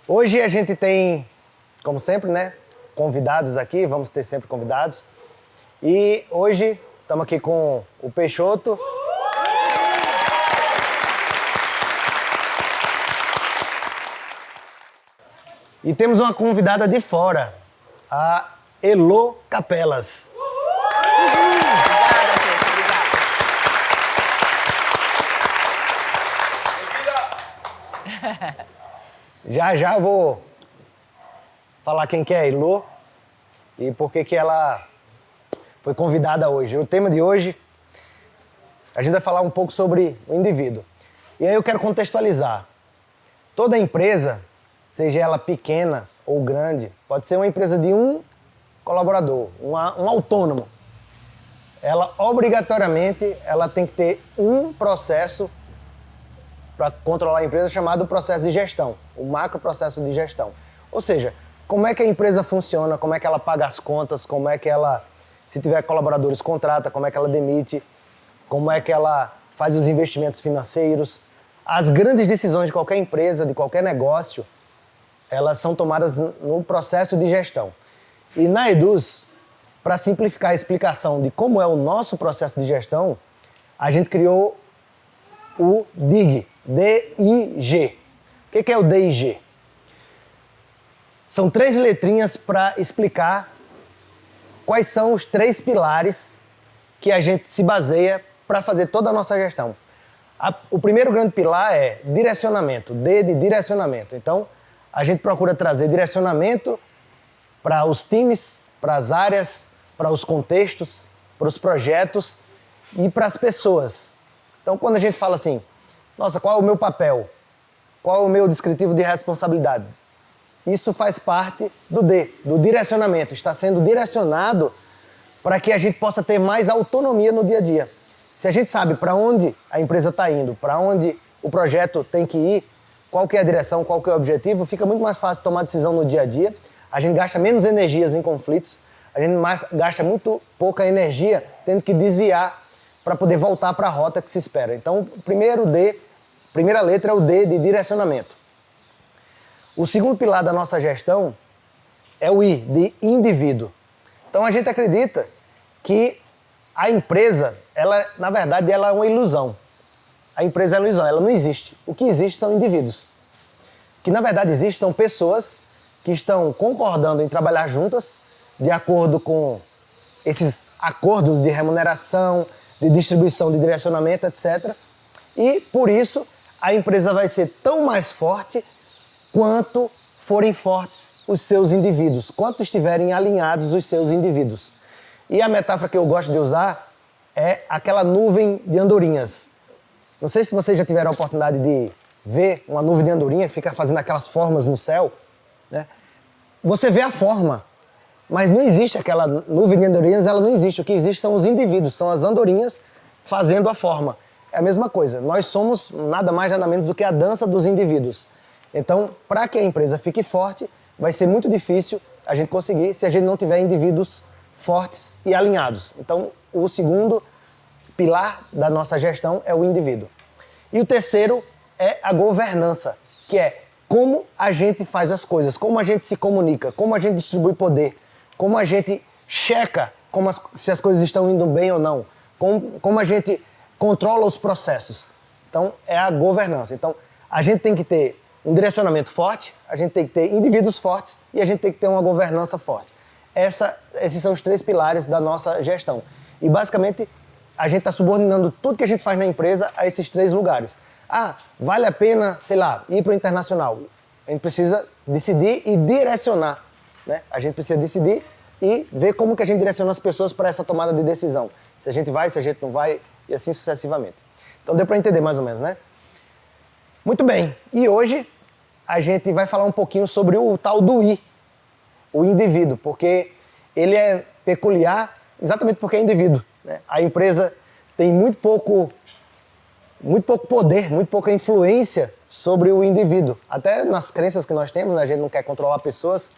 Hoje a gente tem, como sempre, né, convidados aqui, vamos ter sempre convidados. E hoje estamos aqui com o Peixoto. E temos uma convidada de fora, a Elô Capelas. Obrigada, gente. Obrigada. Já eu vou falar quem que é a Elô e por que ela foi convidada hoje. O tema de hoje, a gente vai falar um pouco sobre o indivíduo. E aí eu quero contextualizar. Toda empresa, seja ela pequena ou grande, pode ser uma empresa de um colaborador, um autônomo. Ela, obrigatoriamente, ela tem que ter um processo para controlar a empresa chamado processo de gestão, o macro processo de gestão. Ou seja, como é que a empresa funciona, como é que ela paga as contas, como é que ela, se tiver colaboradores, contrata, como é que ela demite, como é que ela faz os investimentos financeiros. As grandes decisões de qualquer empresa, de qualquer negócio, elas são tomadas no processo de gestão. E na Eduz, para simplificar a explicação de como é o nosso processo de gestão, a gente criou o DIG, D-I-G. O que é o D-I-G? São 3 letrinhas para explicar quais são os 3 pilares que a gente se baseia para fazer toda a nossa gestão. O primeiro grande pilar é direcionamento, D de direcionamento. Então, a gente procura trazer direcionamento para os times, para as áreas, para os contextos, para os projetos e para as pessoas. Então, quando a gente fala assim, nossa, qual é o meu papel? Qual é o meu descritivo de responsabilidades? Isso faz parte do D, do direcionamento. Está sendo direcionado para que a gente possa ter mais autonomia no dia a dia. Se a gente sabe para onde a empresa está indo, para onde o projeto tem que ir, qual que é a direção, qual que é o objetivo, fica muito mais fácil tomar decisão no dia a dia. A gente gasta menos energias em conflitos, a gente gasta muito pouca energia tendo que desviar para poder voltar para a rota que se espera. Então, o primeiro D, primeira letra é o D de direcionamento. O segundo pilar da nossa gestão é o I, de indivíduo. Então, a gente acredita que a empresa, ela, na verdade, ela é uma ilusão. A empresa é uma ilusão, ela não existe. O que existe são indivíduos. O que, na verdade, existe são pessoas que estão concordando em trabalhar juntas de acordo com esses acordos de remuneração, de distribuição de direcionamento, etc. E, por isso, a empresa vai ser tão mais forte quanto forem fortes os seus indivíduos, quanto estiverem alinhados os seus indivíduos. E a metáfora que eu gosto de usar é aquela nuvem de andorinhas. Não sei se vocês já tiveram a oportunidade de ver uma nuvem de andorinha que fica fazendo aquelas formas no céu, né? Você vê a forma, mas não existe aquela nuvem de andorinhas, ela não existe. O que existe são os indivíduos, são as andorinhas fazendo a forma. É a mesma coisa. Nós somos nada mais, nada menos do que a dança dos indivíduos. Então, para que a empresa fique forte, vai ser muito difícil a gente conseguir se a gente não tiver indivíduos fortes e alinhados. Então, o segundo pilar da nossa gestão é o indivíduo. E o terceiro é a governança, que é como a gente faz as coisas, como a gente se comunica, como a gente distribui poder, como a gente checa se as coisas estão indo bem ou não, como a gente controla os processos. Então, é a governança. Então, a gente tem que ter um direcionamento forte, a gente tem que ter indivíduos fortes e a gente tem que ter uma governança forte. Esses são os 3 pilares da nossa gestão. E, basicamente, a gente está subordinando tudo que a gente faz na empresa a esses 3 lugares. Ah, vale a pena, sei lá, ir para o internacional. A gente precisa decidir e direcionar, né? A gente precisa decidir e ver como que a gente direciona as pessoas para essa tomada de decisão. Se a gente vai, se a gente não vai, e assim sucessivamente. Então deu para entender mais ou menos, né? Muito bem. E hoje a gente vai falar um pouquinho sobre o tal do I, o indivíduo, porque ele é peculiar exatamente porque é indivíduo, né? A empresa tem muito pouco poder, muito pouca influência sobre o indivíduo. Até nas crenças que nós temos, né? A gente não quer controlar pessoas,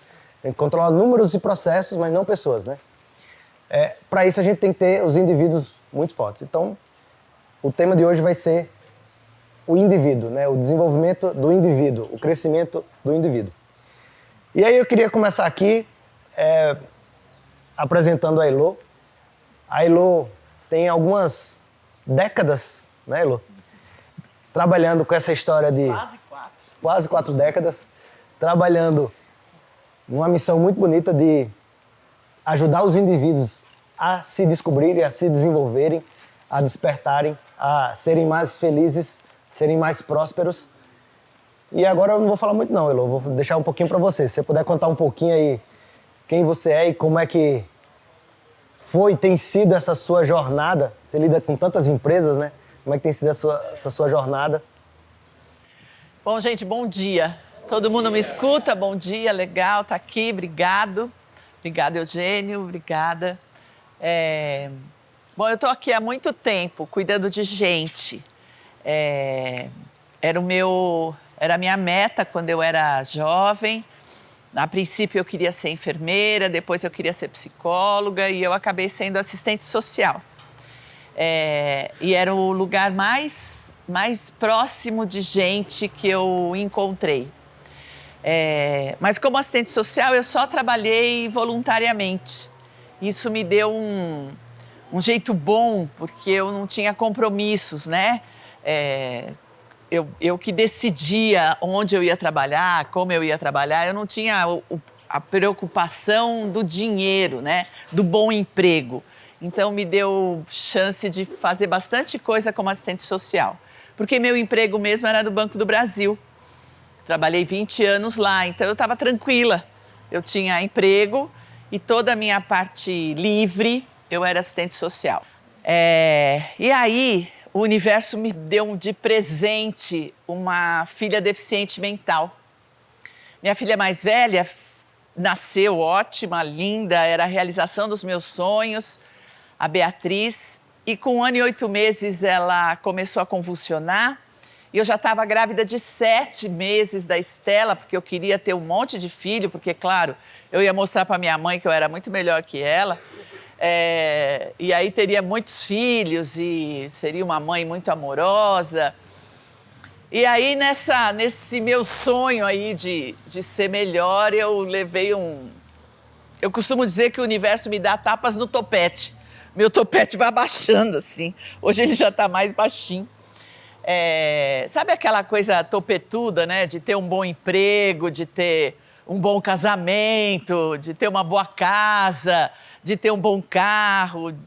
a gente controla números e processos, mas não pessoas, né? Para isso a gente tem que ter os indivíduos muito fortes. Então, o tema de hoje vai ser o indivíduo, né? O desenvolvimento do indivíduo, o crescimento do indivíduo. E aí eu queria começar aqui apresentando a Elo. A Elo tem algumas décadas, né, Elo? Trabalhando com essa história de... Quase 4 décadas. Trabalhando numa missão muito bonita de ajudar os indivíduos a se descobrirem, a se desenvolverem, a despertarem, a serem mais felizes, serem mais prósperos. E agora eu não vou falar muito não, Elo, vou deixar um pouquinho para você. Se você puder contar um pouquinho aí quem você é e como é que tem sido essa sua jornada. Você lida com tantas empresas, né? Como é que tem sido essa sua jornada? Bom, gente, bom dia. Todo mundo me escuta? Bom dia, legal, tá aqui, obrigado. Obrigada, Eugênio, obrigada. Bom, eu tô aqui há muito tempo, cuidando de gente. Era a minha meta quando eu era jovem. A princípio eu queria ser enfermeira, depois eu queria ser psicóloga e eu acabei sendo assistente social. E era o lugar mais próximo de gente que eu encontrei. Mas como assistente social eu só trabalhei voluntariamente. Isso me deu um jeito bom, porque eu não tinha compromissos, né? Eu que decidia onde eu ia trabalhar, como eu ia trabalhar, eu não tinha a preocupação do dinheiro, né? Do bom emprego. Então, me deu chance de fazer bastante coisa como assistente social. Porque meu emprego mesmo era no Banco do Brasil. Trabalhei 20 anos lá, então eu estava tranquila. Eu tinha emprego e toda a minha parte livre, eu era assistente social. E aí, o universo me deu de presente uma filha deficiente mental. Minha filha mais velha nasceu ótima, linda, era a realização dos meus sonhos, a Beatriz. E com 1 ano e 8 meses ela começou a convulsionar. E eu já estava grávida de 7 meses da Estela, porque eu queria ter um monte de filho, porque, claro, eu ia mostrar para minha mãe que eu era muito melhor que ela. E aí teria muitos filhos e seria uma mãe muito amorosa. E aí, nesse meu sonho aí de ser melhor, eu levei Eu costumo dizer que o universo me dá tapas no topete. Meu topete vai abaixando, assim. Hoje ele já está mais baixinho. Sabe aquela coisa topetuda, né? De ter um bom emprego, de ter um bom casamento, de ter uma boa casa, de ter um bom carro.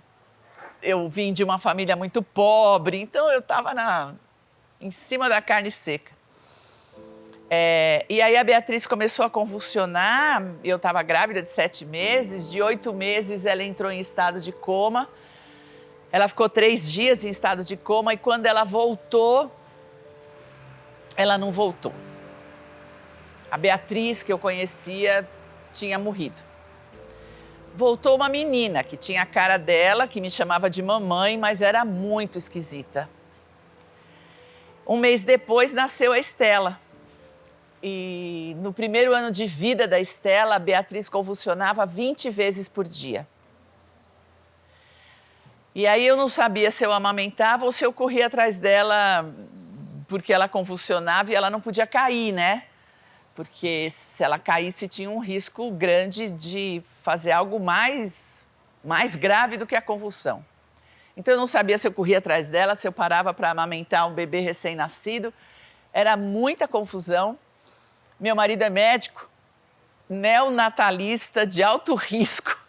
Eu vim de uma família muito pobre, então eu estava em cima da carne seca. E aí a Beatriz começou a convulsionar, eu estava grávida de 7 meses, de 8 meses ela entrou em estado de coma. Ela ficou 3 dias em estado de coma e quando ela voltou, ela não voltou. A Beatriz, que eu conhecia, tinha morrido. Voltou uma menina que tinha a cara dela, que me chamava de mamãe, mas era muito esquisita. 1 mês depois nasceu a Estela. E no primeiro ano de vida da Estela, a Beatriz convulsionava 20 vezes por dia. E aí eu não sabia se eu amamentava ou se eu corria atrás dela porque ela convulsionava e ela não podia cair, né? Porque se ela caísse tinha um risco grande de fazer algo mais grave do que a convulsão. Então eu não sabia se eu corria atrás dela, se eu parava para amamentar um bebê recém-nascido. Era muita confusão. Meu marido é médico, neonatalista de alto risco.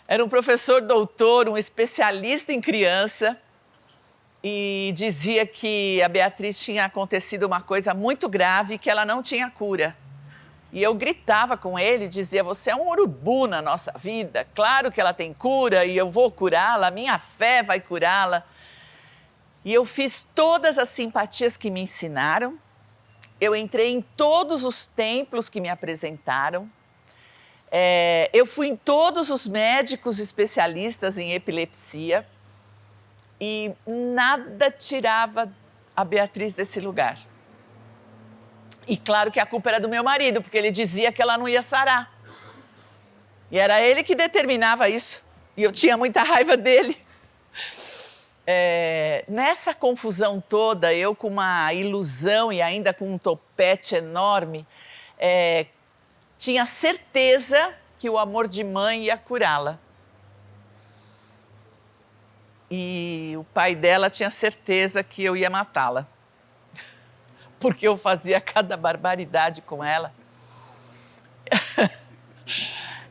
Era um professor doutor, um especialista em criança e dizia que a Beatriz tinha acontecido uma coisa muito grave que ela não tinha cura. E eu gritava com ele, dizia, você é um urubu na nossa vida, claro que ela tem cura e eu vou curá-la, minha fé vai curá-la. E eu fiz todas as simpatias que me ensinaram, eu entrei em todos os templos que me apresentaram, eu fui em todos os médicos especialistas em epilepsia e nada tirava a Beatriz desse lugar. E claro que a culpa era do meu marido, porque ele dizia que ela não ia sarar. E era ele que determinava isso. E eu tinha muita raiva dele. Nessa confusão toda, eu com uma ilusão e ainda com um topete enorme, tinha certeza que o amor de mãe ia curá-la. E o pai dela tinha certeza que eu ia matá-la. Porque eu fazia cada barbaridade com ela.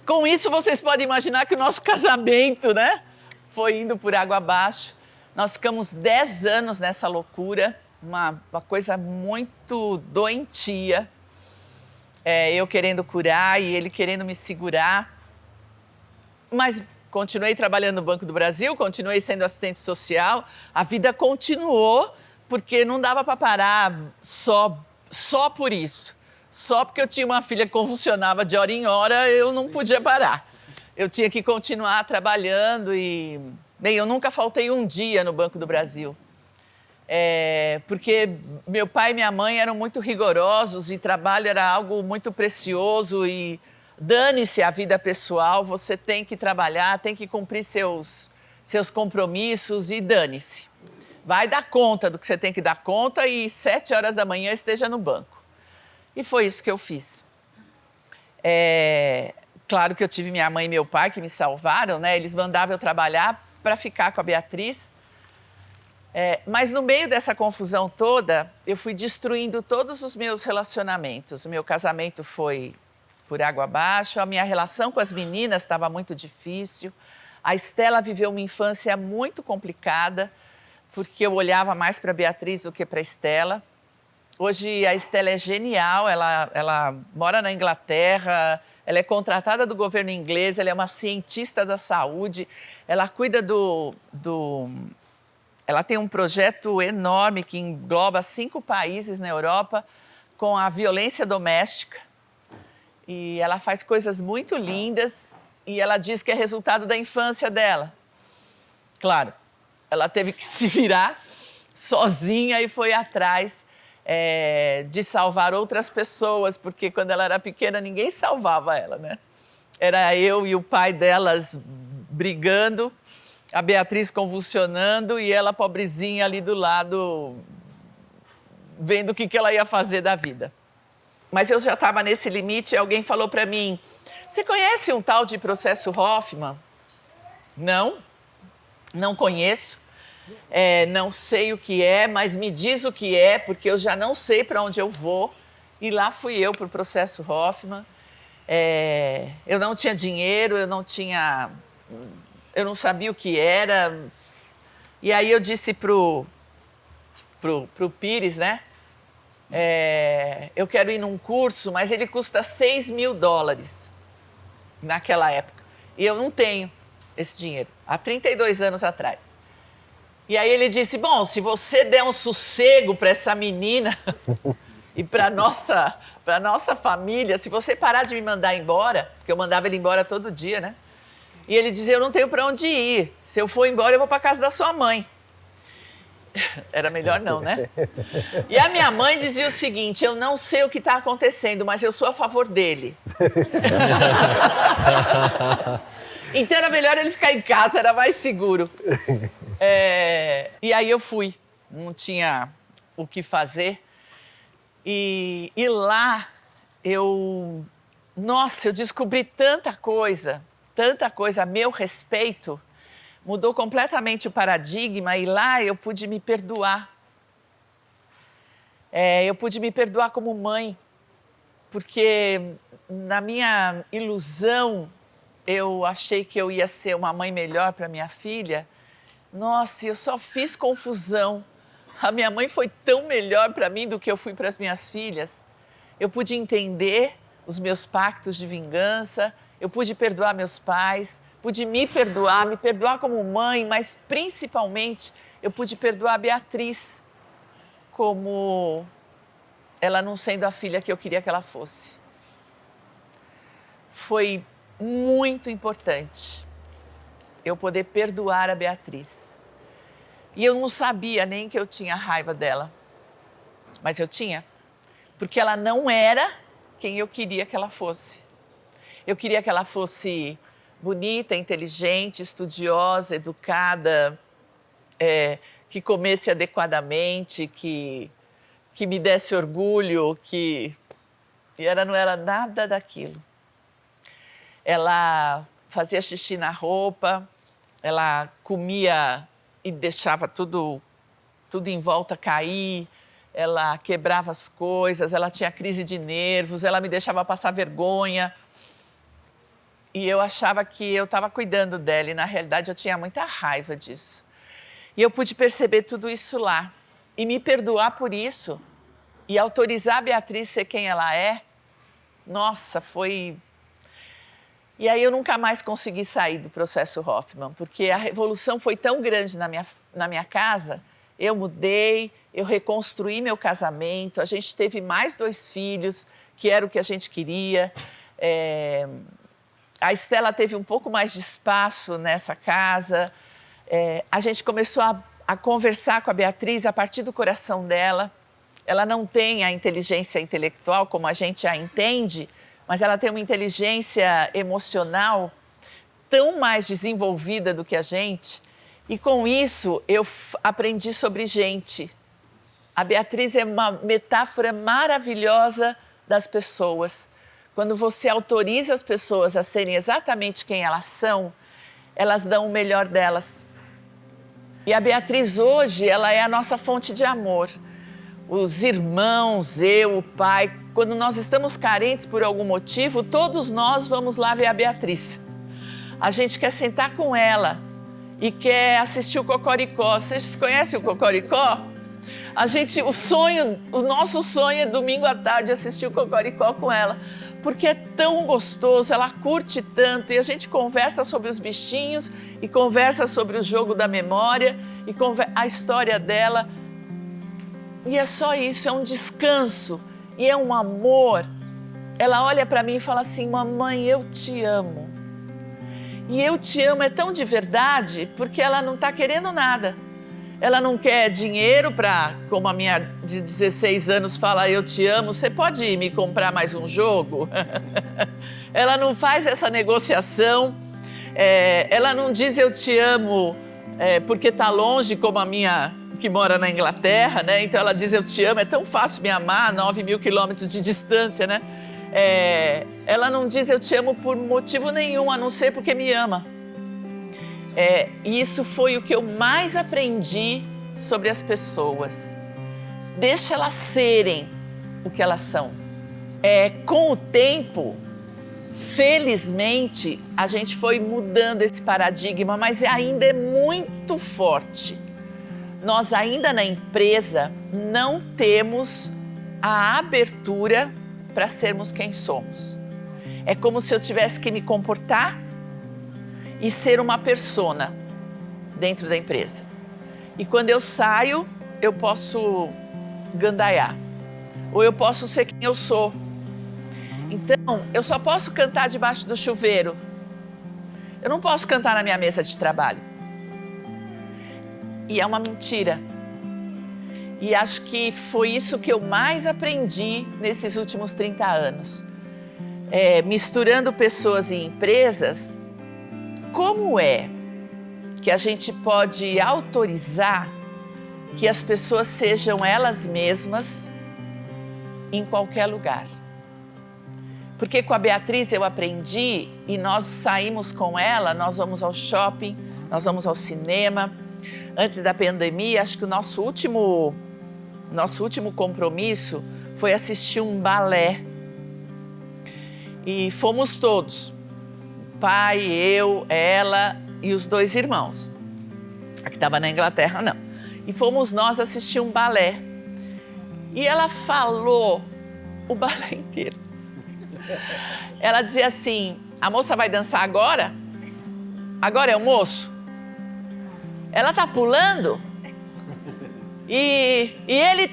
Com isso, vocês podem imaginar que o nosso casamento, né, foi indo por água abaixo. Nós ficamos 10 anos nessa loucura, uma coisa muito doentia. Eu querendo curar e ele querendo me segurar. Mas continuei trabalhando no Banco do Brasil, continuei sendo assistente social. A vida continuou, porque não dava para parar só por isso. Só porque eu tinha uma filha que convulsionava de hora em hora, eu não podia parar. Eu tinha que continuar trabalhando e... Bem, eu nunca faltei um dia no Banco do Brasil. Porque meu pai e minha mãe eram muito rigorosos e trabalho era algo muito precioso e dane-se a vida pessoal, você tem que trabalhar, tem que cumprir seus compromissos e dane-se. Vai dar conta do que você tem que dar conta e 7 horas da manhã esteja no banco. E foi isso que eu fiz. Claro que eu tive minha mãe e meu pai que me salvaram, né? Eles mandavam eu trabalhar para ficar com a Beatriz. Mas no meio dessa confusão toda, eu fui destruindo todos os meus relacionamentos. O meu casamento foi por água abaixo, a minha relação com as meninas estava muito difícil. A Estela viveu uma infância muito complicada, porque eu olhava mais para a Beatriz do que para a Estela. Hoje a Estela é genial, ela mora na Inglaterra, ela é contratada do governo inglês, ela é uma cientista da saúde, ela cuida Ela tem um projeto enorme que engloba 5 países na Europa com a violência doméstica. E ela faz coisas muito lindas e ela diz que é resultado da infância dela. Claro, ela teve que se virar sozinha e foi atrás de salvar outras pessoas, porque quando ela era pequena ninguém salvava ela, né? Era eu e o pai delas brigando, a Beatriz convulsionando e ela pobrezinha ali do lado, vendo o que ela ia fazer da vida. Mas eu já estava nesse limite e alguém falou para mim, você conhece um tal de processo Hoffman? Não conheço. Não sei o que é, mas me diz o que é, porque eu já não sei para onde eu vou. E lá fui eu para o processo Hoffman. Eu não tinha dinheiro, eu não sabia o que era. E aí eu disse pro Pires, né? Eu quero ir num curso, mas ele custa $6.000 naquela época. E eu não tenho esse dinheiro, há 32 anos atrás. E aí ele disse, bom, se você der um sossego para essa menina e para nossa família, se você parar de me mandar embora, porque eu mandava ele embora todo dia, né? E ele dizia, eu não tenho para onde ir. Se eu for embora, eu vou para casa da sua mãe. Era melhor não, né? E a minha mãe dizia o seguinte, eu não sei o que está acontecendo, mas eu sou a favor dele. Então era melhor ele ficar em casa, era mais seguro. E aí eu fui, não tinha o que fazer. E lá eu descobri tanta coisa a meu respeito. Mudou completamente o paradigma e lá eu pude me perdoar. Eu pude me perdoar como mãe, porque na minha ilusão eu achei que eu ia ser uma mãe melhor para minha filha. Nossa, eu só fiz confusão. A minha mãe foi tão melhor para mim do que eu fui para as minhas filhas. Eu pude entender os meus pactos de vingança, eu pude perdoar meus pais, pude me perdoar como mãe, mas principalmente eu pude perdoar a Beatriz como ela não sendo a filha que eu queria que ela fosse. Foi muito importante eu poder perdoar a Beatriz. E eu não sabia nem que eu tinha raiva dela, mas eu tinha, porque ela não era quem eu queria que ela fosse. Eu queria que ela fosse bonita, inteligente, estudiosa, educada, que comesse adequadamente, que me desse orgulho, e ela não era nada daquilo. Ela fazia xixi na roupa, ela comia e deixava tudo em volta cair, ela quebrava as coisas, ela tinha crise de nervos, ela me deixava passar vergonha. E eu achava que eu estava cuidando dela e, na realidade, eu tinha muita raiva disso. E eu pude perceber tudo isso lá e me perdoar por isso e autorizar a Beatriz a ser quem ela é. Nossa, foi... E aí eu nunca mais consegui sair do processo Hoffman, porque a revolução foi tão grande na minha casa. Eu mudei, eu reconstruí meu casamento, a gente teve mais 2 filhos, que era o que a gente queria. A Estela teve um pouco mais de espaço nessa casa. A gente começou a conversar com a Beatriz a partir do coração dela. Ela não tem a inteligência intelectual como a gente a entende, mas ela tem uma inteligência emocional tão mais desenvolvida do que a gente. E com isso eu aprendi sobre gente. A Beatriz é uma metáfora maravilhosa das pessoas. Quando você autoriza as pessoas a serem exatamente quem elas são, elas dão o melhor delas. E a Beatriz hoje, ela é a nossa fonte de amor. Os irmãos, eu, o pai, quando nós estamos carentes por algum motivo, todos nós vamos lá ver a Beatriz. A gente quer sentar com ela e quer assistir o Cocoricó. Vocês conhecem o Cocoricó? O nosso sonho é domingo à tarde assistir o Cocoricó com ela, porque é tão gostoso, ela curte tanto, e a gente conversa sobre os bichinhos, e conversa sobre o jogo da memória, e a história dela. E é só isso, é um descanso, e é um amor. Ela olha para mim e fala assim: mamãe, eu te amo. E eu te amo é tão de verdade, porque ela não está querendo nada. Ela não quer dinheiro para, como a minha de 16 anos fala, eu te amo, você pode me comprar mais um jogo? Ela não faz essa negociação, ela não diz eu te amo porque está longe, como a minha que mora na Inglaterra, né? Então ela diz eu te amo, é tão fácil me amar, 9.000 quilômetros de distância, né? Ela não diz eu te amo por motivo nenhum, a não ser porque me ama. E isso foi o que eu mais aprendi sobre as pessoas. Deixa elas serem o que elas são. Com o tempo, felizmente, a gente foi mudando esse paradigma, mas ainda é muito forte. Nós ainda na empresa não temos a abertura para sermos quem somos. É como se eu tivesse que me comportar e ser uma persona dentro da empresa. E quando eu saio, eu posso gandaiar. Ou eu posso ser quem eu sou. Então, eu só posso cantar debaixo do chuveiro. Eu não posso cantar na minha mesa de trabalho. E é uma mentira. E acho que foi isso que eu mais aprendi nesses últimos 30 anos. Misturando pessoas e empresas, como é que a gente pode autorizar que as pessoas sejam elas mesmas em qualquer lugar? Porque com a Beatriz eu aprendi e nós saímos com ela, nós vamos ao shopping, nós vamos ao cinema. Antes da pandemia, acho que o nosso último compromisso foi assistir um balé. E fomos todos. Pai, eu, ela e os 2 irmãos. A que estava na Inglaterra, não. E fomos nós assistir um balé. E ela falou o balé inteiro. Ela dizia assim: a moça vai dançar agora? Agora é o moço? Ela tá pulando? E ele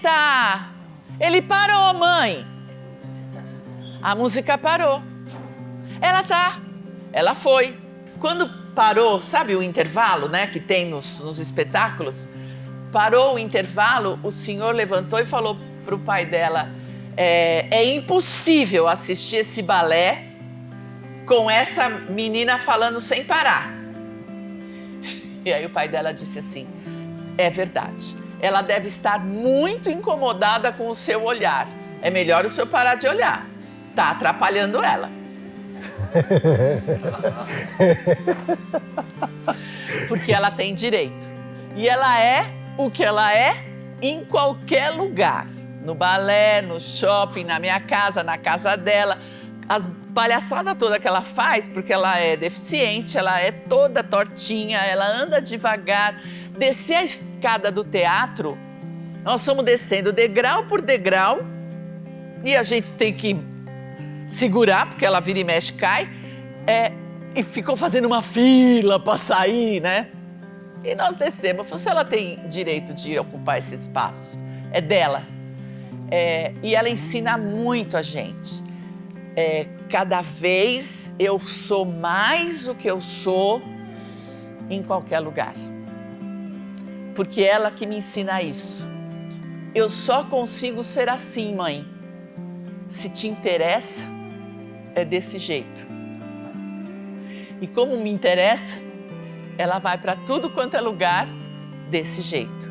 parou, mãe. A música parou. Ela foi. Quando parou, sabe o intervalo, né, que tem nos espetáculos? Parou o intervalo, o senhor levantou e falou para o pai dela: é impossível assistir esse balé com essa menina falando sem parar. E aí o pai dela disse assim: É verdade. Ela deve estar muito incomodada com o seu olhar. É melhor o senhor parar de olhar. Tá atrapalhando ela. Porque ela tem direito. E ela é o que ela é em qualquer lugar. No balé, no shopping, na minha casa, na casa dela. As palhaçadas toda que ela faz, porque ela é deficiente, ela é toda tortinha, ela anda devagar. Descer a escada do teatro, nós fomos descendo degrau por degrau e a gente tem que segurar, porque ela vira e mexe, cai, e ficou fazendo uma fila para sair, né? E nós descemos. Eu falei, se ela tem direito de ocupar esse espaço, é dela. E ela ensina muito a gente. Cada vez eu sou mais o que eu sou em qualquer lugar. Porque é ela que me ensina isso. Eu só consigo ser assim, mãe. Se te interessa, é desse jeito. E como me interessa, ela vai para tudo quanto é lugar desse jeito.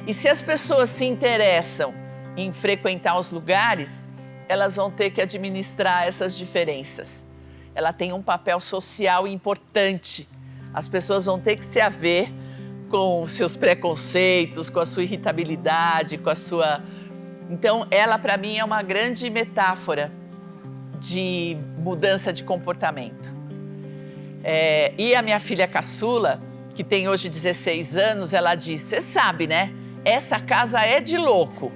E se as pessoas se interessam em frequentar os lugares, elas vão ter que administrar essas diferenças. Ela tem um papel social importante. As pessoas vão ter que se haver com os seus preconceitos, com a sua irritabilidade, com a sua... Então, ela, para mim, é uma grande metáfora de mudança de comportamento. E a minha filha caçula, que tem hoje 16 anos, ela diz, você sabe, né? Essa casa é de louco.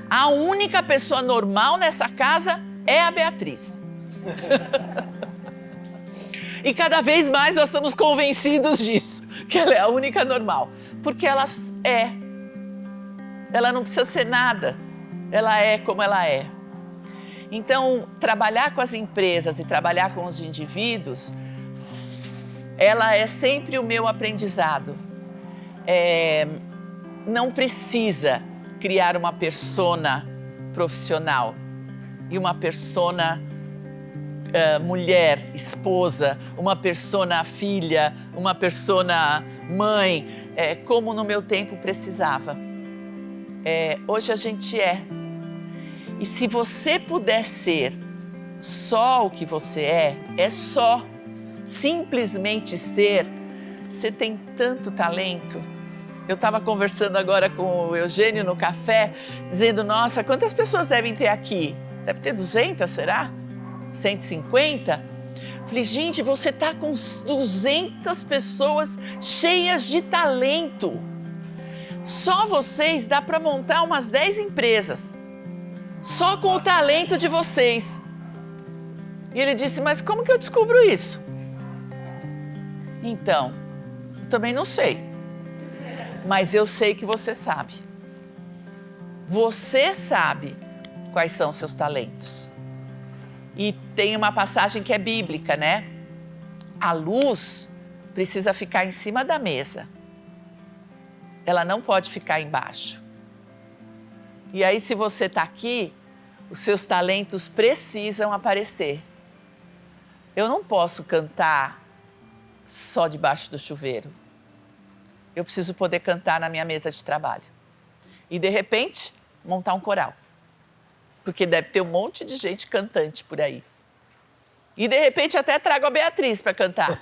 A única pessoa normal nessa casa é a Beatriz. E cada vez mais nós estamos convencidos disso, que ela é a única normal. Porque ela é. Ela não precisa ser nada. Ela é como ela é. Então, trabalhar com as empresas e trabalhar com os indivíduos, ela é sempre o meu aprendizado. Não precisa criar uma persona profissional e uma persona mulher, esposa, uma persona filha, uma persona mãe, como no meu tempo precisava. Hoje a gente é. E se você puder ser só o que você é só, simplesmente ser, você tem tanto talento. Eu estava conversando agora com o Eugênio no café, dizendo, nossa, quantas pessoas devem ter aqui? Deve ter 200, será? 150? Falei, gente, você está com 200 pessoas cheias de talento. Só vocês dá para montar umas 10 empresas. Só com o talento de vocês. E ele disse, mas como que eu descubro isso? Então, eu também não sei. Mas eu sei que você sabe. Você sabe quais são os seus talentos. E tem uma passagem que é bíblica, né? A luz precisa ficar em cima da mesa. Ela não pode ficar embaixo. E aí, se você está aqui, os seus talentos precisam aparecer. Eu não posso cantar só debaixo do chuveiro. Eu preciso poder cantar na minha mesa de trabalho. E, de repente, montar um coral. Porque deve ter um monte de gente cantante por aí. E, de repente, até trago a Beatriz para cantar.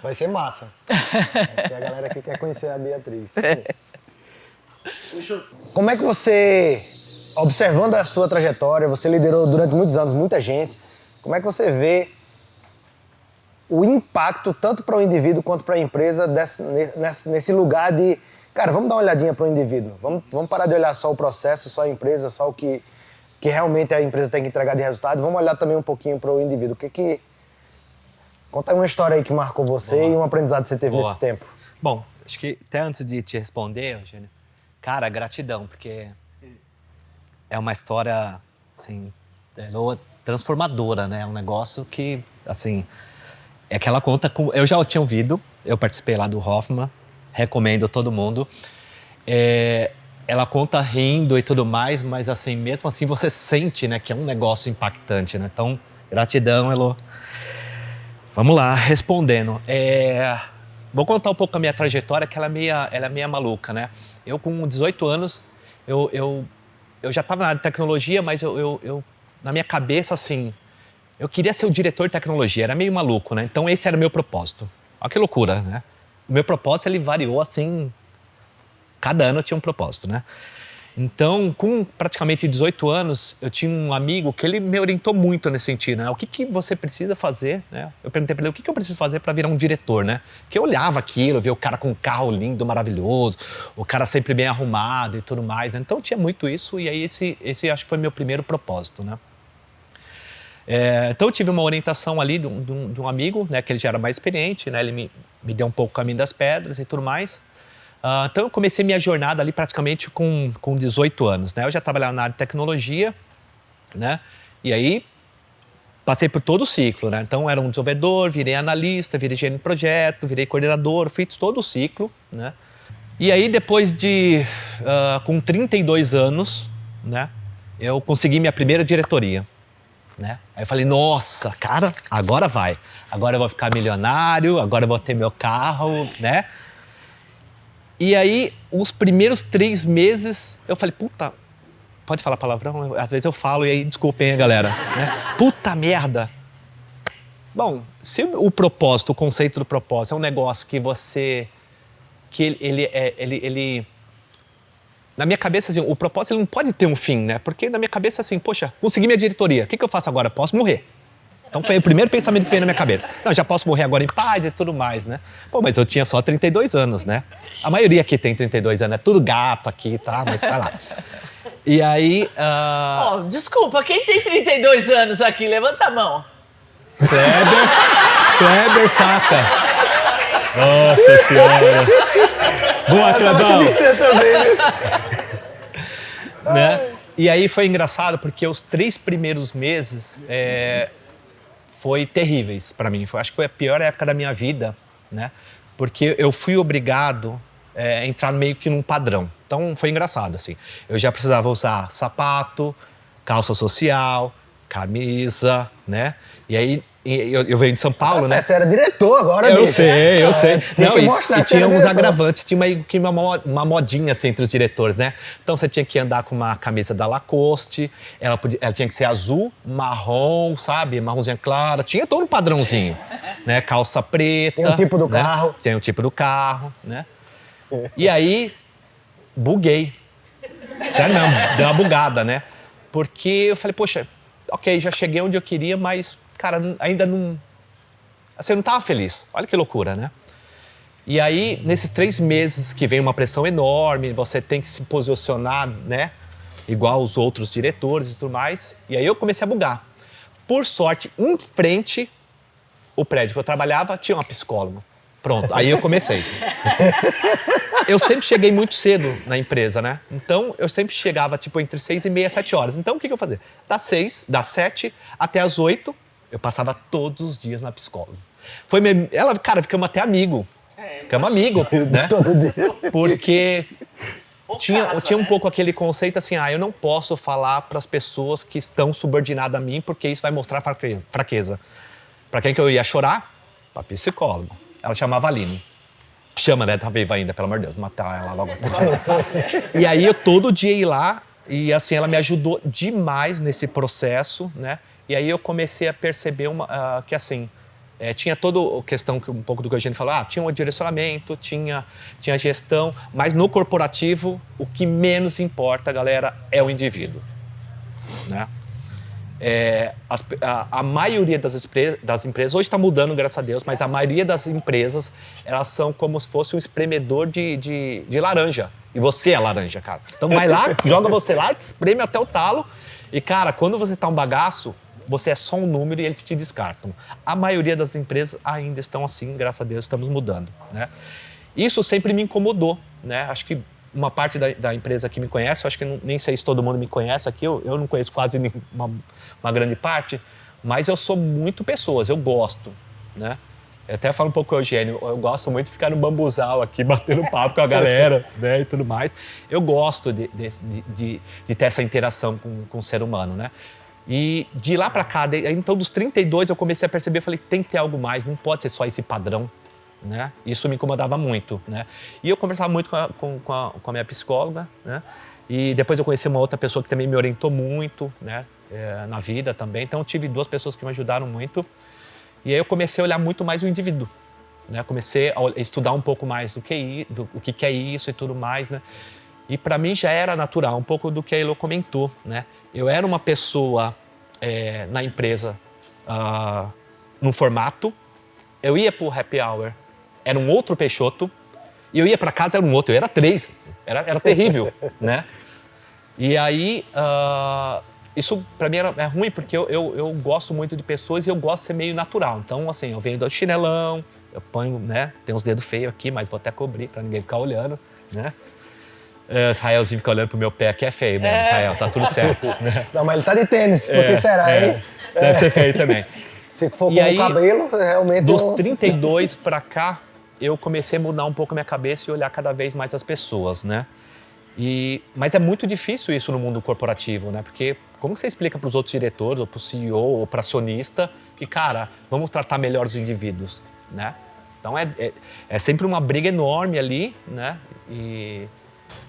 Vai ser massa. Tem a galera que quer conhecer a Beatriz. Como é que você, observando a sua trajetória, você liderou durante muitos anos muita gente, como é que você vê o impacto, tanto para o indivíduo quanto para a empresa, nesse lugar de... Cara, vamos dar uma olhadinha para o indivíduo. Vamos parar de olhar só o processo, só a empresa, só o que realmente a empresa tem que entregar de resultado. Vamos olhar também um pouquinho para o indivíduo. Conta uma história aí que marcou você e um aprendizado que você teve nesse tempo. Bom, acho que até antes de te responder, Eugênio, cara, gratidão, porque é uma história, assim, transformadora, né? É um negócio que, assim... É que ela conta com... Eu já tinha ouvido, eu participei lá do Hoffman, recomendo a todo mundo. Ela conta rindo e tudo mais, mas assim, mesmo assim você sente, né, que é um negócio impactante, né? Então, gratidão, Elô. Vamos lá, respondendo. Vou contar um pouco a minha trajetória, que ela é meia maluca, né? Eu, com 18 anos, eu já estava na área de tecnologia, mas na minha cabeça, assim, eu queria ser o diretor de tecnologia, era meio maluco, né? Então, esse era o meu propósito. Olha que loucura, né? O meu propósito, ele variou, assim, cada ano eu tinha um propósito, né? Então, com praticamente 18 anos, eu tinha um amigo que ele me orientou muito nesse sentido, né? O que você precisa fazer, né? Eu perguntei para ele, o que eu preciso fazer para virar um diretor, né? Porque eu olhava aquilo, via o cara com um carro lindo, maravilhoso, o cara sempre bem arrumado e tudo mais, né? Então, tinha muito isso e aí esse acho que foi meu primeiro propósito, né? Então, eu tive uma orientação ali de um amigo, né? Que ele já era mais experiente, né? Ele me deu um pouco o caminho das pedras e tudo mais. Então, eu comecei minha jornada ali praticamente com 18 anos, né? Eu já trabalhava na área de tecnologia, né? E aí, passei por todo o ciclo, né? Então, era um desenvolvedor, virei analista, virei gerente de projeto, virei coordenador, fiz todo o ciclo, né? E aí, depois com 32 anos, né? Eu consegui minha primeira diretoria, né? Aí eu falei, nossa, cara, agora vai. Agora eu vou ficar milionário, agora eu vou ter meu carro, né? E aí, os primeiros 3 meses, eu falei, puta, pode falar palavrão? Às vezes eu falo e aí desculpem a galera, né? Puta merda. Bom, se o propósito, o conceito do propósito é um negócio que ele na minha cabeça, assim, o propósito ele não pode ter um fim, né? Porque na minha cabeça, assim, poxa, consegui minha diretoria, o que eu faço agora? Posso morrer. Então foi o primeiro pensamento que veio na minha cabeça. Não, já posso morrer agora em paz e tudo mais, né? Pô, mas eu tinha só 32 anos, né? A maioria aqui tem 32 anos, é tudo gato aqui, tá? Mas vai lá. E aí... Desculpa, quem tem 32 anos aqui? Levanta a mão. Kleber saca. Nossa Senhora. Boa, Clebão. Né? E aí foi engraçado porque os 3 primeiros meses... foi terríveis para mim. Acho que foi a pior época da minha vida, né? Porque eu fui obrigado a entrar meio que num padrão. Então, foi engraçado, assim. Eu já precisava usar sapato, calça social, camisa, né? E aí, eu venho de São Paulo, né? Você era diretor agora, Eu bicho. sei, eu sei. Tem que mostrar e que era tinha uns diretor. agravantes, tinha meio que uma modinha assim, entre os diretores, né? Então você tinha que andar com uma camisa da Lacoste, ela tinha que ser azul, marrom, sabe? Marronzinha clara, tinha todo um padrãozinho, né? Calça preta. Tem um tipo do né? carro. Tem um tipo do carro, né? E aí, buguei. Sério mesmo, deu uma bugada, né? Porque eu falei, poxa, ok, já cheguei onde eu queria, mas, cara, ainda não... Assim, eu não estava feliz. Olha que loucura, né? E aí, nesses 3 meses que vem uma pressão enorme, você tem que se posicionar, né? Igual os outros diretores e tudo mais. E aí eu comecei a bugar. Por sorte, em frente, o prédio que eu trabalhava tinha uma psicóloga. Pronto, aí eu comecei. Eu sempre cheguei muito cedo na empresa, né? Então, eu sempre chegava, tipo, entre 6h30 e 7 horas. Então, o que eu fazia? Das 7 até as 8, eu passava todos os dias na psicóloga. Ela, cara, ficamos até amigo. Ficamos amigo, né? Todo dia. Porque tinha um né? pouco aquele conceito assim, eu não posso falar para as pessoas que estão subordinadas a mim, porque isso vai mostrar fraqueza. Para quem que eu ia chorar? Para psicólogo. Ela chamava Aline. Chama, né? Tá viva ainda, pelo amor de Deus, matar ela logo. E aí eu todo dia ia lá e assim, ela me ajudou demais nesse processo, né? E aí eu comecei a perceber que assim, tinha toda a questão, um pouco do que a gente falou, tinha um direcionamento, tinha gestão, mas no corporativo o que menos importa, galera, é o indivíduo, né? A maioria das empresas, hoje está mudando, graças a Deus, mas a maioria das empresas, elas são como se fosse um espremedor de laranja. E você é laranja, cara. Então vai lá, joga você lá, espreme até o talo. E, cara, quando você tá um bagaço, você é só um número e eles te descartam. A maioria das empresas ainda estão assim, graças a Deus, estamos mudando, né? Isso sempre me incomodou, né? Acho que uma parte da empresa que me conhece, eu acho que nem sei se todo mundo me conhece aqui, eu não conheço quase uma grande parte, mas eu sou muito pessoas, eu gosto, né? Eu até falo um pouco com o Eugênio, eu gosto muito de ficar no bambuzal aqui, batendo papo com a galera, né, e tudo mais. Eu gosto de ter essa interação com o ser humano, né? E de lá para cá, então dos 32 eu comecei a perceber, eu falei, tem que ter algo mais, não pode ser só esse padrão, né? Isso me incomodava muito, né? E eu conversava muito com a minha psicóloga, né? E depois eu conheci uma outra pessoa que também me orientou muito, né? Na vida também. Então eu tive 2 pessoas que me ajudaram muito. E aí eu comecei a olhar muito mais o indivíduo, né? Comecei a estudar um pouco mais o que é isso e tudo mais, né? E para mim já era natural, um pouco do que a Elo comentou, né? Eu era uma pessoa na empresa, num formato, eu ia pro happy hour, era um outro Peixoto, e eu ia para casa, era um outro, eu era 3, era terrível, né? E aí, isso para mim é ruim, porque eu gosto muito de pessoas e eu gosto de ser meio natural. Então, assim, eu venho do chinelão, eu ponho, né, tem uns dedos feios aqui, mas vou até cobrir para ninguém ficar olhando, né? Israelzinho fica olhando pro meu pé aqui, é feio mesmo, Israel, tá tudo certo. Né? Não, mas ele tá de tênis, porque será, hein? Deve ser feio também. Se for E com aí, o cabelo, realmente... Dos 32 pra cá, eu comecei a mudar um pouco a minha cabeça e olhar cada vez mais as pessoas, né? Mas é muito difícil isso no mundo corporativo, né? Porque como você explica para os outros diretores, ou para o CEO, ou para acionista, que, cara, vamos tratar melhor os indivíduos, né? Então é sempre uma briga enorme ali, né? E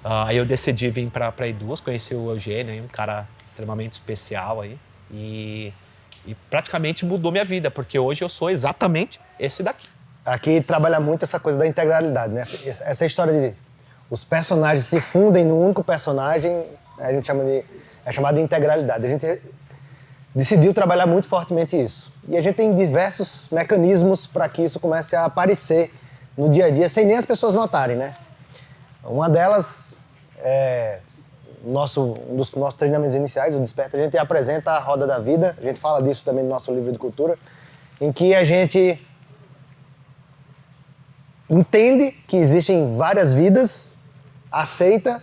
aí eu decidi vir para a Eduz, conheci o Eugênio, um cara extremamente especial aí, e praticamente mudou minha vida, porque hoje eu sou exatamente esse daqui. Aqui trabalha muito essa coisa da integralidade, né? Essa história de os personagens se fundem num único personagem, a gente é chamado de integralidade. A gente decidiu trabalhar muito fortemente isso. E a gente tem diversos mecanismos para que isso comece a aparecer no dia a dia, sem nem as pessoas notarem, né? Uma delas um dos nossos treinamentos iniciais, o Desperta, a gente apresenta a Roda da Vida, a gente fala disso também no nosso livro de cultura, em que a gente entende que existem várias vidas, aceita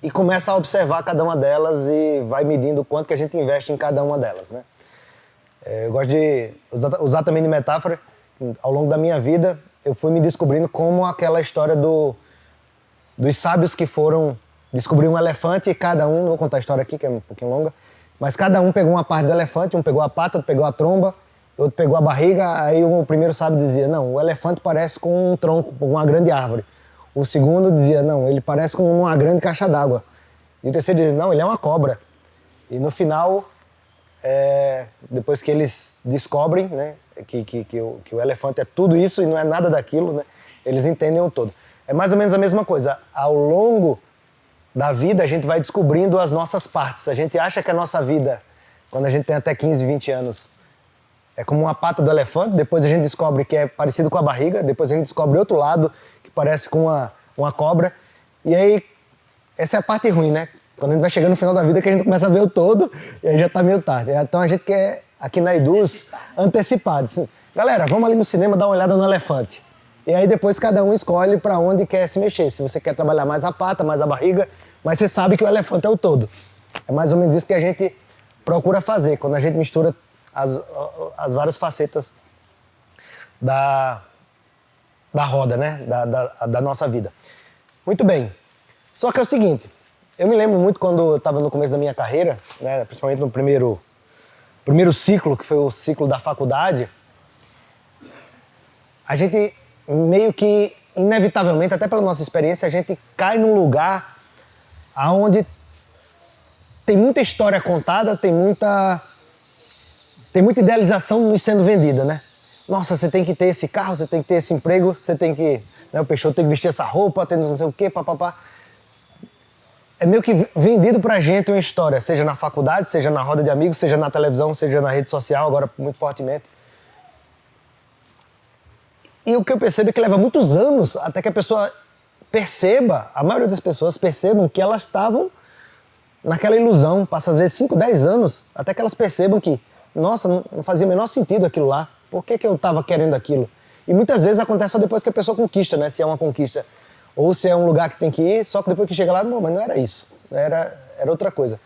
e começa a observar cada uma delas e vai medindo o quanto que a gente investe em cada uma delas, né? Eu gosto de usar também de metáfora. Ao longo da minha vida, eu fui me descobrindo como aquela história dos sábios que foram descobrir um elefante e cada um, não vou contar a história aqui, que é um pouquinho longa, mas cada um pegou uma parte do elefante, um pegou a pata, outro pegou a tromba, outro pegou a barriga, aí o primeiro sábio dizia, não, o elefante parece com um tronco, com uma grande árvore. O segundo dizia, não, ele parece com uma grande caixa d'água. E o terceiro dizia, não, ele é uma cobra. E no final, depois que eles descobrem, né, que o elefante é tudo isso e não é nada daquilo, né, eles entendem o todo. É mais ou menos a mesma coisa. Ao longo da vida, a gente vai descobrindo as nossas partes. A gente acha que a nossa vida, quando a gente tem até 15, 20 anos, é como uma pata do elefante, depois a gente descobre que é parecido com a barriga, depois a gente descobre outro lado, que parece com uma cobra. E aí, essa é a parte ruim, né? Quando a gente vai chegando no final da vida, que a gente começa a ver o todo, e aí já tá meio tarde. Então a gente quer, aqui na Eduz, antecipado. Assim, galera, vamos ali no cinema dar uma olhada no elefante. E aí depois cada um escolhe para onde quer se mexer. Se você quer trabalhar mais a pata, mais a barriga, mas você sabe que o elefante é o todo. É mais ou menos isso que a gente procura fazer, quando a gente mistura as várias facetas da roda, né? Da nossa vida. Muito bem. Só que é o seguinte, eu me lembro muito quando eu estava no começo da minha carreira, né? Principalmente no primeiro ciclo, que foi o ciclo da faculdade, a gente meio que, inevitavelmente, até pela nossa experiência, a gente cai num lugar onde tem muita história contada, tem muita idealização nos sendo vendida, né? Nossa, você tem que ter esse carro, você tem que ter esse emprego, você tem que... Né, o Peixoto tem que vestir essa roupa, tem não sei o quê, papapá. É meio que vendido pra gente uma história, seja na faculdade, seja na roda de amigos, seja na televisão, seja na rede social, agora muito fortemente. E o que eu percebo é que leva muitos anos até que a pessoa perceba, a maioria das pessoas percebam que elas estavam naquela ilusão. Passa às vezes 5, 10 anos, até que elas percebam que, nossa, não fazia o menor sentido aquilo lá. Por que eu estava querendo aquilo? E muitas vezes acontece só depois que a pessoa conquista, né? Se é uma conquista. Ou se é um lugar que tem que ir, só que depois que chega lá, não, mas não era isso. Era outra coisa.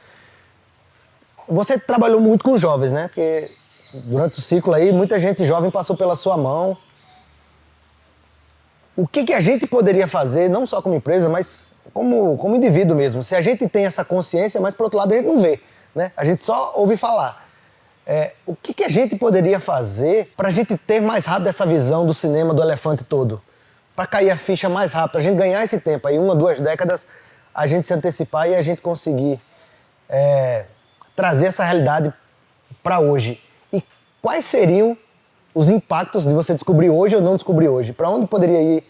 Você trabalhou muito com jovens, né? Porque durante o ciclo aí, muita gente jovem passou pela sua mão. O que a gente poderia fazer, não só como empresa, mas como indivíduo mesmo? Se a gente tem essa consciência, mas por outro lado a gente não vê, né? A gente só ouve falar. O que a gente poderia fazer para a gente ter mais rápido essa visão do cinema do elefante todo? Para cair a ficha mais rápido, a gente ganhar esse tempo aí, 1 ou 2 décadas, a gente se antecipar e a gente conseguir trazer essa realidade para hoje. E quais seriam os impactos de você descobrir hoje ou não descobrir hoje? Para onde poderia ir,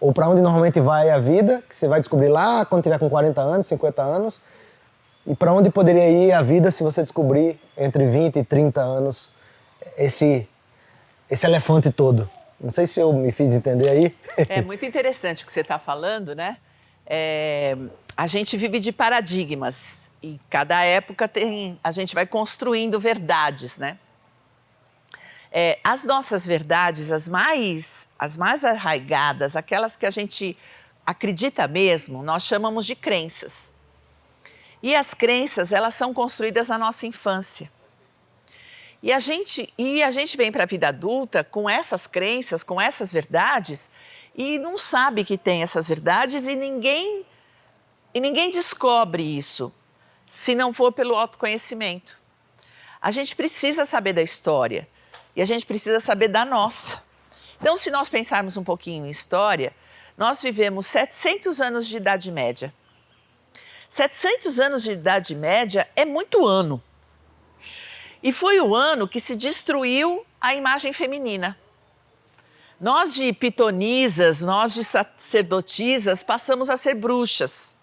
ou para onde normalmente vai a vida, que você vai descobrir lá quando tiver com 40 anos, 50 anos, e para onde poderia ir a vida se você descobrir entre 20 e 30 anos esse elefante todo? Não sei se eu me fiz entender aí. É muito interessante o que você está falando, né? A gente vive de paradigmas e cada época a gente vai construindo verdades, né? As nossas verdades, as mais arraigadas, aquelas que a gente acredita mesmo, nós chamamos de crenças. E as crenças, elas são construídas na nossa infância. E a gente vem para a vida adulta com essas crenças, com essas verdades, e não sabe que tem essas verdades e ninguém descobre isso, se não for pelo autoconhecimento. A gente precisa saber da história e a gente precisa saber da nossa. Então, se nós pensarmos um pouquinho em história, nós vivemos 700 anos de Idade Média. 700 anos de Idade Média é muito ano. E foi o ano que se destruiu a imagem feminina. Nós de pitonisas, nós de sacerdotisas, passamos a ser bruxas.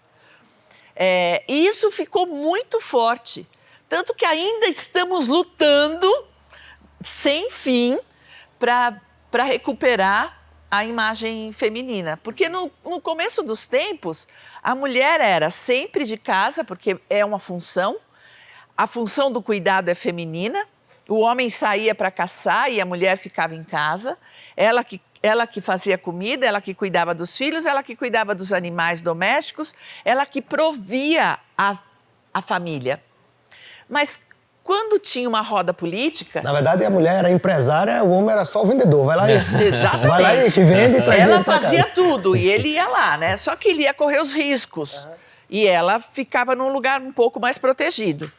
E isso ficou muito forte. Tanto que ainda estamos lutando sem fim para recuperar a imagem feminina. Porque no começo dos tempos, a mulher era sempre de casa, porque é uma função. A função do cuidado é feminina. O homem saía para caçar e a mulher ficava em casa. Ela que fazia comida, ela que cuidava dos filhos, ela que cuidava dos animais domésticos, ela que provia a família. Mas quando tinha uma roda política... Na verdade, a mulher era empresária, o homem era só o vendedor. Vai lá Exatamente. Vai lá e te vende e traz Ela dinheiro pra fazia casa. tudo e ele ia lá, né? Só que ele ia correr os riscos. E ela ficava num lugar um pouco mais protegido.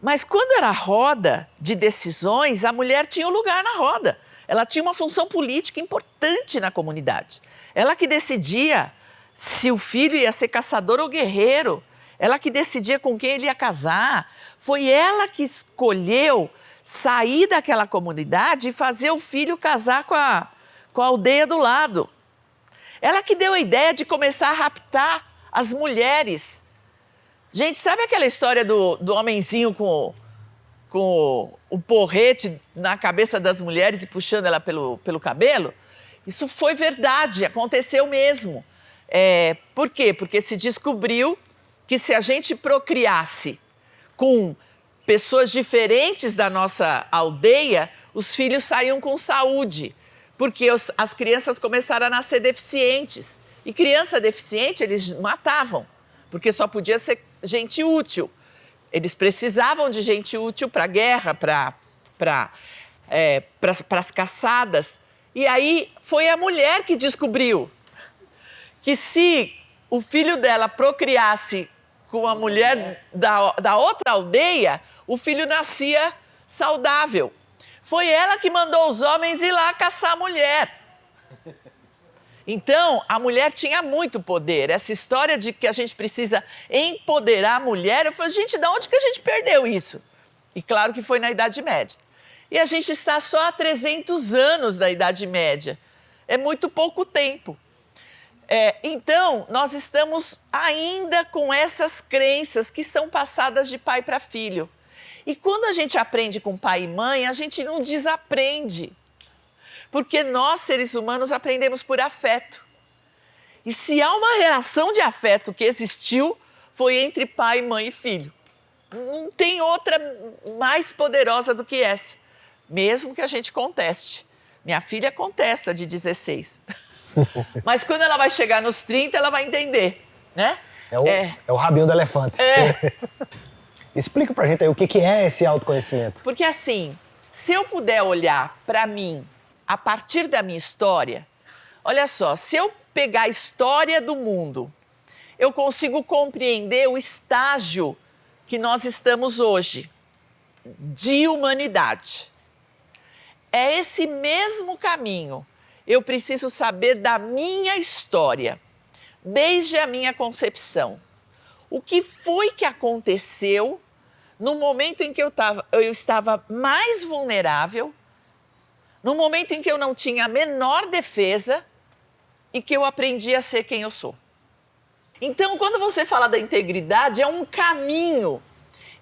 Mas quando era roda de decisões, a mulher tinha um lugar na roda. Ela tinha uma função política importante na comunidade. Ela que decidia se o filho ia ser caçador ou guerreiro. Ela que decidia com quem ele ia casar. Foi ela que escolheu sair daquela comunidade e fazer o filho casar com a aldeia do lado. Ela que deu a ideia de começar a raptar as mulheres. Gente, sabe aquela história do homenzinho com o porrete na cabeça das mulheres e puxando ela pelo cabelo? Isso foi verdade, aconteceu mesmo. Por quê? Porque se descobriu que se a gente procriasse com pessoas diferentes da nossa aldeia, os filhos saíam com saúde, porque as crianças começaram a nascer deficientes. E criança deficiente eles matavam, porque só podia ser gente útil. Eles precisavam de gente útil para a guerra, para as caçadas. E aí foi a mulher que descobriu que se o filho dela procriasse com a mulher da outra aldeia, o filho nascia saudável. Foi ela que mandou os homens ir lá caçar a mulher. Então, a mulher tinha muito poder. Essa história de que a gente precisa empoderar a mulher, eu falei, gente, de onde que a gente perdeu isso? E claro que foi na Idade Média. E a gente está só há 300 anos da Idade Média. É muito pouco tempo. Então, nós estamos ainda com essas crenças que são passadas de pai para filho. E quando a gente aprende com pai e mãe, a gente não desaprende. Porque nós, seres humanos, aprendemos por afeto. E se há uma relação de afeto que existiu, foi entre pai, mãe e filho. Não tem outra mais poderosa do que essa. Mesmo que a gente conteste. Minha filha contesta de 16. Mas quando ela vai chegar nos 30, ela vai entender, né? É o rabinho do elefante. Explica pra gente aí o que é esse autoconhecimento. Porque assim, se eu puder olhar para mim a partir da minha história, olha só, se eu pegar a história do mundo, eu consigo compreender o estágio que nós estamos hoje. de humanidade. É esse mesmo caminho. Eu preciso saber da minha história, desde a minha concepção. O que foi que aconteceu no momento em que eu estava mais vulnerável, no momento em que eu não tinha a menor defesa e que eu aprendi a ser quem eu sou. Então, quando você fala da integridade, é um caminho.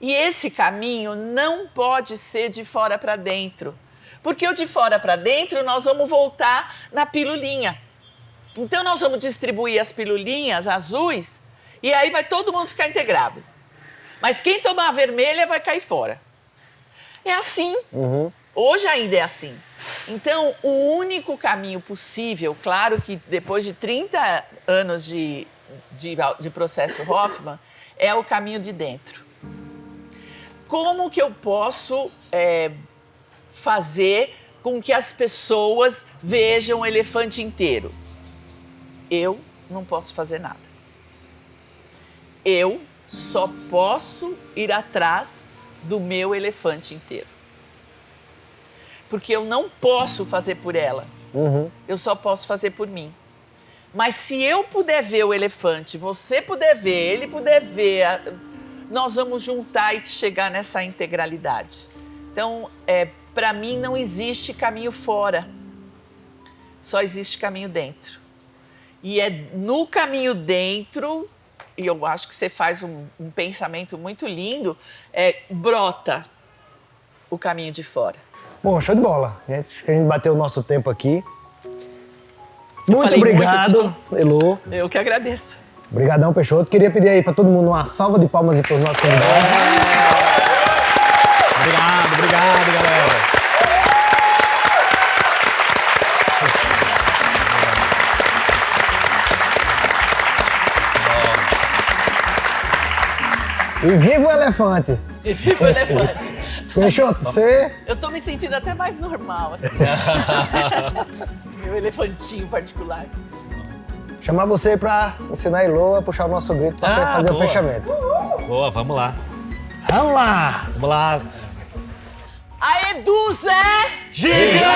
E esse caminho não pode ser de fora para dentro. Porque o de fora para dentro, nós vamos voltar na pilulinha. Então, nós vamos distribuir as pilulinhas azuis e aí vai todo mundo ficar integrado. Mas quem tomar a vermelha vai cair fora. É assim. Hoje ainda é assim. Então, o único caminho possível, claro que depois de 30 anos de processo Hoffman, é o caminho de dentro. Como que eu posso fazer com que as pessoas vejam o elefante inteiro? Eu não posso fazer nada. Eu só posso ir atrás do meu elefante inteiro. Porque eu não posso fazer por ela. Eu só posso fazer por mim. Mas se eu puder ver o elefante, você puder ver, ele puder ver, nós vamos juntar e chegar nessa integralidade. Então, para mim, não existe caminho fora. Só existe caminho dentro. E é no caminho dentro, e eu acho que você faz um pensamento muito lindo, brota o caminho de fora. Bom, show de bola. Acho que a gente bateu o nosso tempo aqui. Muito falei obrigado, Elô. Eu que agradeço. Obrigadão, Peixoto. Queria pedir aí para todo mundo uma salva de palmas para os nossos convidados. Obrigado, galera. E viva o elefante! E viva o elefante. Peixoto, você... Eu tô me sentindo até mais normal, assim. Meu elefantinho particular. Chamar você para ensinar a Elô a puxar o nosso grito para fazer boa. o fechamento. Boa, vamos lá. Vamos lá! Vamos lá. A Edu Zé! Gigante!